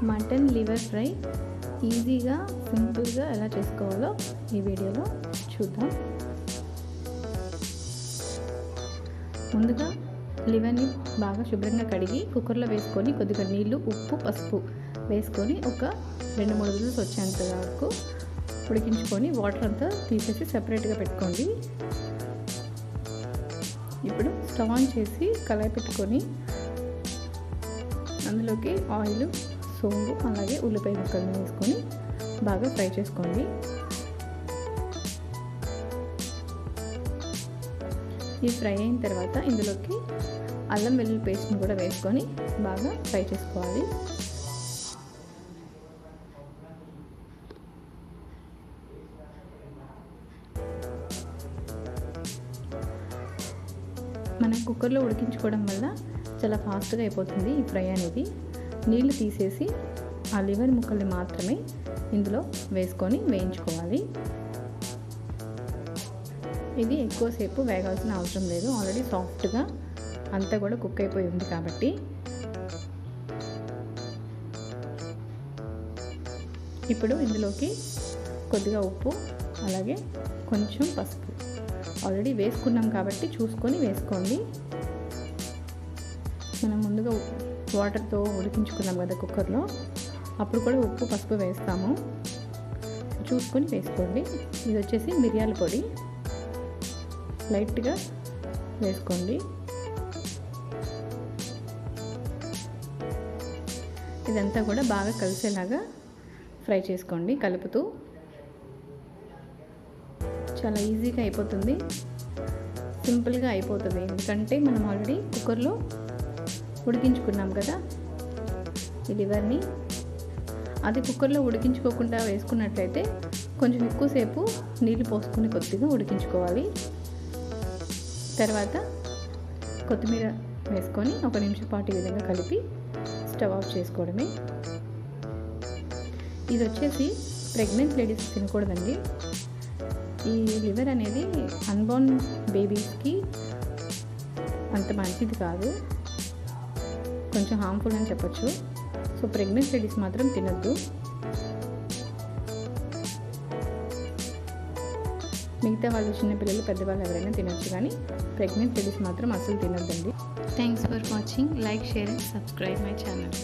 Mutton liver fry ఈజీగా సింపుల్గా ఎలా చేసుకోవాలో ఈ వీడియోలో చూద్దాం. ముందుగా లివర్ని బాగా శుభ్రంగా కడిగి కుక్కర్లో వేసుకొని కొద్దిగా నీళ్ళు, ఉప్పు, పసుపు వేసుకొని ఒక 2-3 విజిల్స్ వచ్చేంత వరకు ఉడికించుకొని వాటర్ అంతా తీసేసి సెపరేట్గా పెట్టుకోండి. ఇప్పుడు స్టవ్ ఆన్ చేసి కళాయి పెట్టుకొని అందులోకి ఆయిల్, సోంపు అలాగే ఉల్లిపాయ ముక్కలను వేసుకొని బాగా ఫ్రై చేసుకోండి. ఈ ఫ్రై అయిన తర్వాత ఇందులోకి అల్లం వెల్లుల్లి పేస్ట్ని కూడా వేసుకొని బాగా ఫ్రై చేసుకోవాలి. మనం కుక్కర్లో ఉడికించుకోవడం వల్ల చాలా ఫాస్ట్గా అయిపోతుంది ఈ ఫ్రై అనేది. నీళ్లు తీసేసి ఆ లివర్ ముక్కల్ని మాత్రమే ఇందులో వేసుకొని వేయించుకోవాలి. ఇది ఎక్కువసేపు వేగాల్సిన అవసరం లేదు, ఆల్రెడీ సాఫ్ట్గా అంతా కూడా కుక్ అయిపోయి ఉంది కాబట్టి. ఇప్పుడు ఇందులోకి కొద్దిగా ఉప్పు అలాగే కొంచెం పసుపు ఆల్రెడీ వేసుకున్నాం కాబట్టి చూసుకొని వేసుకోండి. మనం ముందుగా వాటర్తో ఉడికించుకున్నాం కదా కుక్కర్లో, అప్పుడు కూడా ఉప్పు, పసుపు వేస్తాము, చూసుకొని వేసుకోండి. ఇది వచ్చేసి మిరియాల పొడి లైట్గా వేసుకోండి. ఇదంతా కూడా బాగా కలిసేలాగా ఫ్రై చేసుకోండి కలుపుతూ. చాలా ఈజీగా అయిపోతుంది, సింపుల్గా అయిపోతుంది. ఎందుకంటే మనం ఆల్రెడీ కుక్కర్లో ఉడికించుకున్నాం కదా ఈ లివర్ని. అది కుక్కర్లో ఉడికించుకోకుండా వేసుకున్నట్లయితే కొంచెం ఎక్కువసేపు నీళ్ళు పోసుకొని కొద్దిగా ఉడికించుకోవాలి. తర్వాత కొత్తిమీర వేసుకొని 1 నిమిషం పాటు ఈ విధంగా కలిపి స్టవ్ ఆఫ్ చేసుకోవడమే. ఇది వచ్చేసి ప్రెగ్నెంట్ లేడీస్ తినకూడదండి. ఈ లివర్ అనేది అన్బార్న్ బేబీస్కి అంత మంచిది కాదు, కొంచెం హార్మ్ఫుల్ అని చెప్పచ్చు. సో ప్రెగ్నెంట్ లేడీస్ మాత్రం తినద్దు. మిగతా వాళ్ళు, చిన్నపిల్లలు, పెద్దవాళ్ళు ఎవరైనా తినొచ్చు, కానీ ప్రెగ్నెంట్ లేడీస్ మాత్రం అసలు తినొద్దండి. Thanks for watching. Like, share and subscribe my channel.